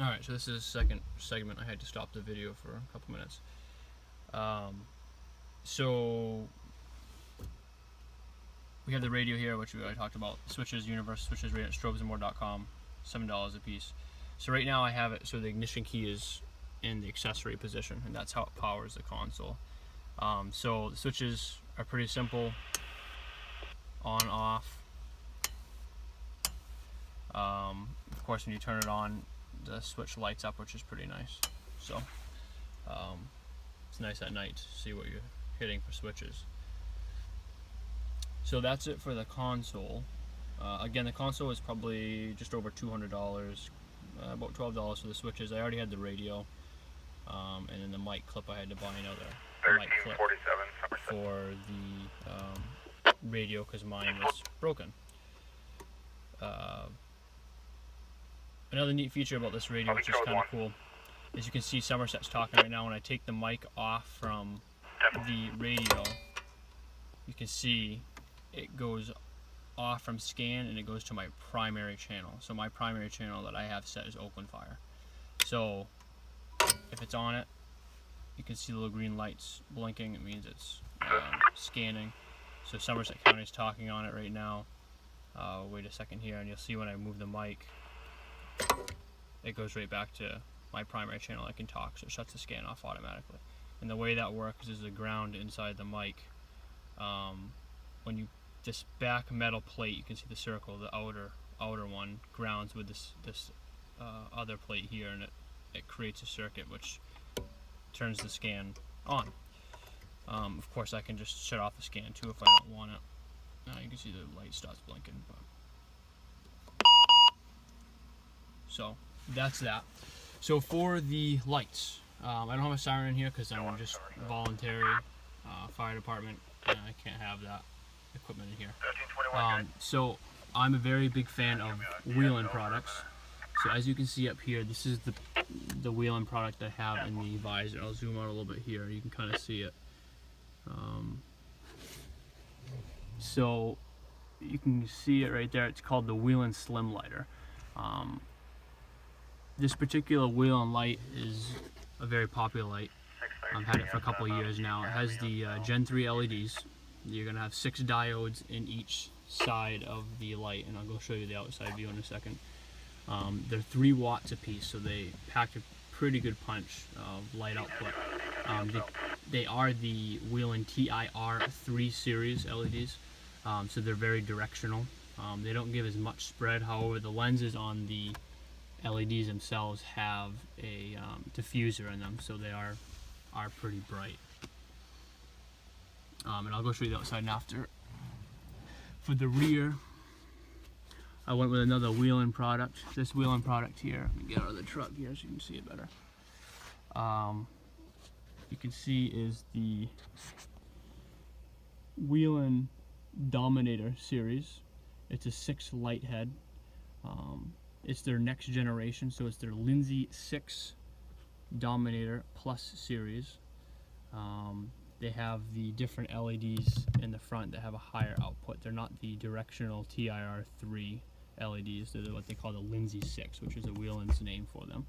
Alright, so this is the second segment. I had to stop the video for a couple minutes. So we have the radio here, which I talked about. Switches, universal switches, right at strobesandmore.com, $7 a piece. So right now I have it so the ignition key is in the accessory position, and that's how it powers the console. So the switches are pretty simple. On, off. Of course, when you turn it on, the switch lights up, which is pretty nice. So it's nice at night to see what you're hitting for switches. So that's it for the console. Again, the console is probably just over $200, about $12 for the switches. I already had the radio, and then the mic clip. I had to buy another mic clip for the radio because mine was broken. Another neat feature about this radio, which is kind of cool, is you can see Somerset's talking right now. When I take the mic off from the radio, you can see it goes off from scan and it goes to my primary channel. So my primary channel that I have set is Oakland Fire. So if it's on it, you can see the little green lights blinking. It means it's scanning. So Somerset County is talking on it right now. Wait a second here, and you'll see when I move the mic, it goes right back to my primary channel. I can talk, so it shuts the scan off automatically. And the way that works is a ground inside the mic. When you this back metal plate, you can see the circle, the outer one grounds with this other plate here, and it creates a circuit which turns the scan on. Of course, I can just shut off the scan too if I don't want it. You can see the light starts blinking. So that's that. So for the lights, I don't have a siren in here because I'm just voluntary fire department, and I can't have that equipment in here. So I'm a very big fan of whelen products. So as you can see up here, this is the whelen product I have in the visor. I'll zoom out a little bit here. You can kind of see it. So you can see it right there. It's called the Whelen Slim Lighter. This particular whelen light is a very popular light. I've had it for a couple of years now. It has the Gen 3 LEDs. You're going to have 6 diodes in each side of the light, and I'll go show you the outside view in a second. They're 3 watts a piece, so they pack a pretty good punch of light output. They are the Whelen TIR 3 series LEDs, so they're very directional. They don't give as much spread. However, the lenses on the LEDs themselves have a diffuser in them, so they are pretty bright. And I'll go show you the outside and after. For the rear, I went with another whelen product. This whelen product here, let me get out of the truck here so you can see it better. You can see is the Whelen Dominator series. It's a 6 light head. It's their next generation, so it's their Lindsay 6 Dominator Plus series. They have the different LEDs in the front that have a higher output. They're not the directional TIR 3 LEDs. They're what they call the Lindsay 6, which is a Whelen's name for them.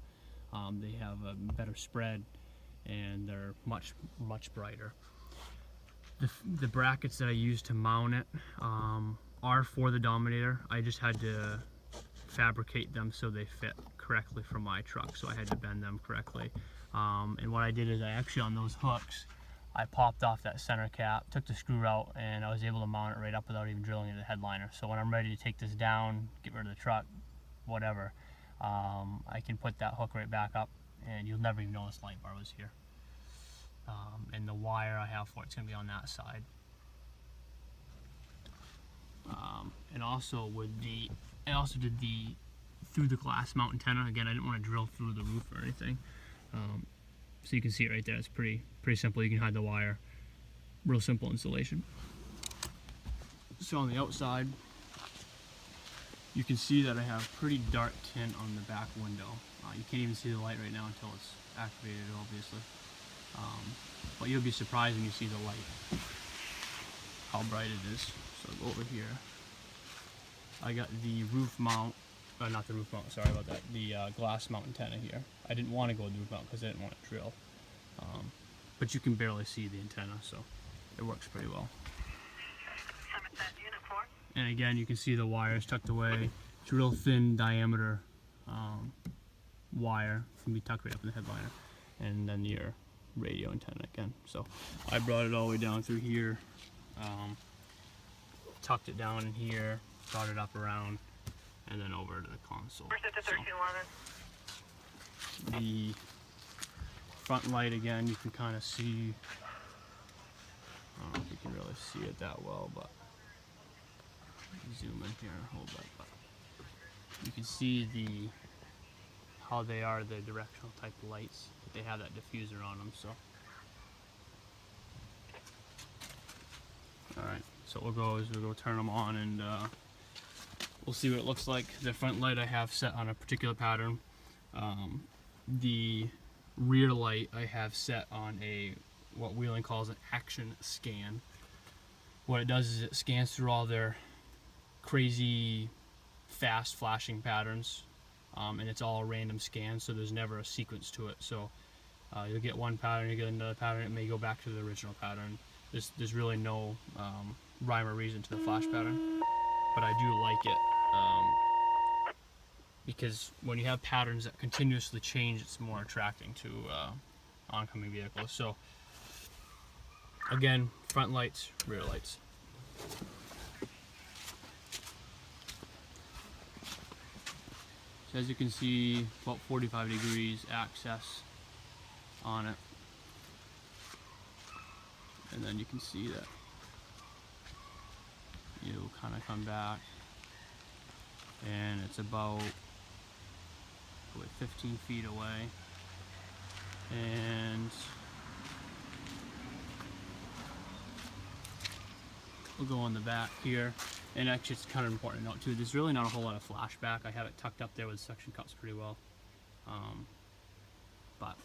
They have a better spread, and they're much brighter. The brackets that I use to mount it are for the Dominator. I just had to fabricate them so they fit correctly for my truck, so I had to bend them correctly. And what I did is I actually, on those hooks, I popped off that center cap, took the screw out, and I was able to mount it right up without even drilling into the headliner. So when I'm ready to take this down, get rid of the truck, whatever, I can put that hook right back up, and you'll never even know this light bar was here. And the wire I have for it's going to be on that side. And also I also did the through the glass mount antenna. Again, I didn't want to drill through the roof or anything. So you can see it right there. It's pretty simple. You can hide the wire. Real simple installation. So on the outside, you can see that I have pretty dark tint on the back window. You can't even see the light right now until it's activated, obviously. But you'll be surprised when you see the light, how bright it is. So I'll go over here. I got the roof mount not the roof mount, sorry about that, the glass mount antenna here. I didn't want to go with the roof mount because I didn't want to drill. But you can barely see the antenna, so it works pretty well. And again, you can see the wires tucked away. It's a real thin diameter wire. It can be tucked right up in the headliner. And then your radio antenna again. So I brought it all the way down through here, tucked it down in here, brought it up around, and then over to the console. So the front light again, you can kind of see. I don't know if you can really see it that well, but zoom in here, hold that up. You can see how they are the directional type lights. They have that diffuser on them, so. Alright, so we'll go turn them on and we'll see what it looks like. The front light I have set on a particular pattern. The rear light I have set on what Whelen calls an action scan. What it does is it scans through all their crazy fast flashing patterns, and it's all a random scan, so there's never a sequence to it. So you'll get one pattern, you get another pattern, it may go back to the original pattern. There's really no rhyme or reason to the flash pattern, but I do like it because when you have patterns that continuously change, it's more attracting to oncoming vehicles. So again, front lights, rear lights. So as you can see, about 45 degrees access on it. And then you can see that you kind of come back, and it's about 15 feet away. And we'll go on the back here. And actually, it's kind of important to note too, there's really not a whole lot of flashback. I have it tucked up there with suction cups pretty well. But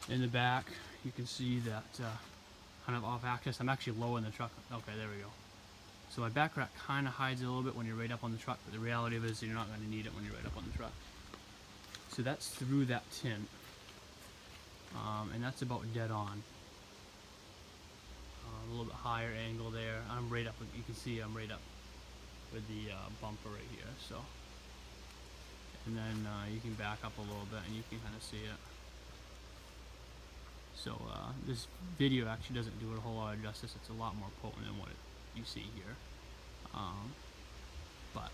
in the back, you can see that kind of off axis. I'm actually low in the truck. Okay, there we go. So my back rack kind of hides it a little bit when you're right up on the truck, but the reality of it is you're not going to need it when you're right up on the truck. So that's through that tint, and that's about dead on. A little bit higher angle there. I'm right up, you can see I'm right up with the bumper right here. So, and then you can back up a little bit and you can kind of see it. So this video actually doesn't do it a whole lot of justice. It's a lot more potent than what you see here. But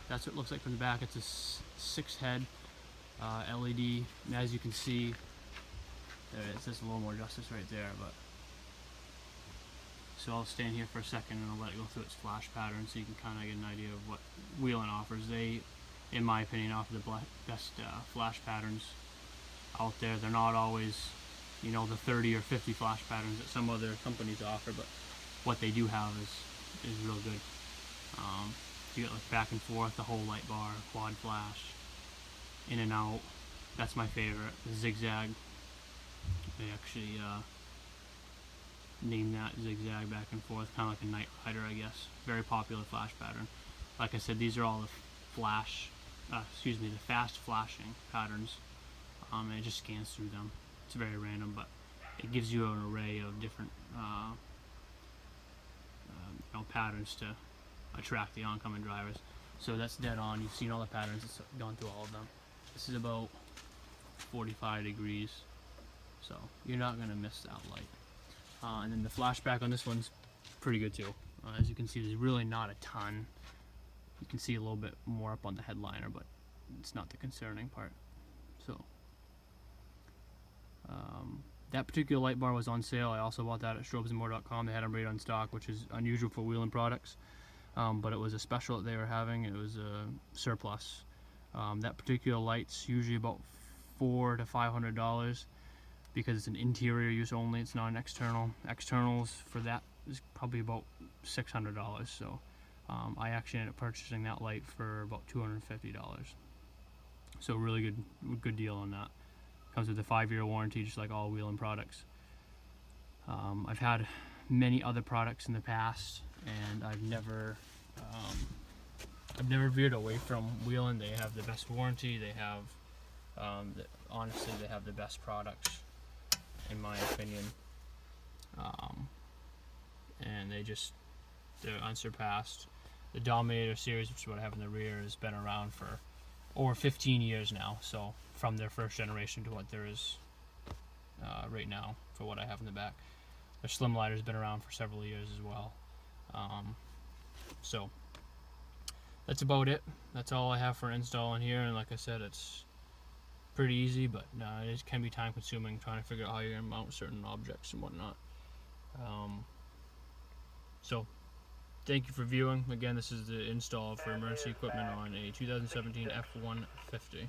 that's what it looks like from the back. It's a 6-head LED, and as you can see, there it is. There's a little more justice right there. But so I'll stand here for a second and I'll let it go through its flash pattern so you can kind of get an idea of what Whelen offers. They, in my opinion, offer the best flash patterns out there. They're not always, you know, the 30 or 50 flash patterns that some other companies offer, but what they do have is real good. You get like back and forth, the whole light bar, quad flash, in and out. That's my favorite. The zigzag. They actually name that zigzag back and forth, kind of like a Night Rider, I guess. Very popular flash pattern. Like I said, these are all the the fast flashing patterns, and it just scans through them. It's very random, but it gives you an array of different patterns to attract the oncoming drivers. So that's dead on. You've seen all the patterns. It's gone through all of them. This is about 45 degrees, so you're not going to miss that light. And then the flashback on this one's pretty good too. As you can see, there's really not a ton. You can see a little bit more up on the headliner, but it's not the concerning part. So that particular light bar was on sale. I also bought that at strobesandmore.com. They had them right on stock, which is unusual for Whelen products. But it was a special that they were having. It was a surplus. That particular light's usually about $400 to $500 because it's an interior use only. It's not an external. Externals for that is probably about $600. So I actually ended up purchasing that light for about $250. So really good deal on that. Comes with a 5-year warranty, just like all Whelen products. I've had many other products in the past, and I've never I've never veered away from Whelen. They have the best warranty. They have, honestly, they have the best products, in my opinion. And they're unsurpassed. The Dominator series, which is what I have in the rear, has been around for over 15 years now. So from their first generation to what there is right now for what I have in the back. Their Slimlighter has been around for several years as well. So that's about it. That's all I have for install in here. And like I said, it's pretty easy, but it can be time consuming trying to figure out how you're going to mount certain objects and whatnot. So thank you for viewing. Again, this is the install for emergency equipment on a 2017 F150.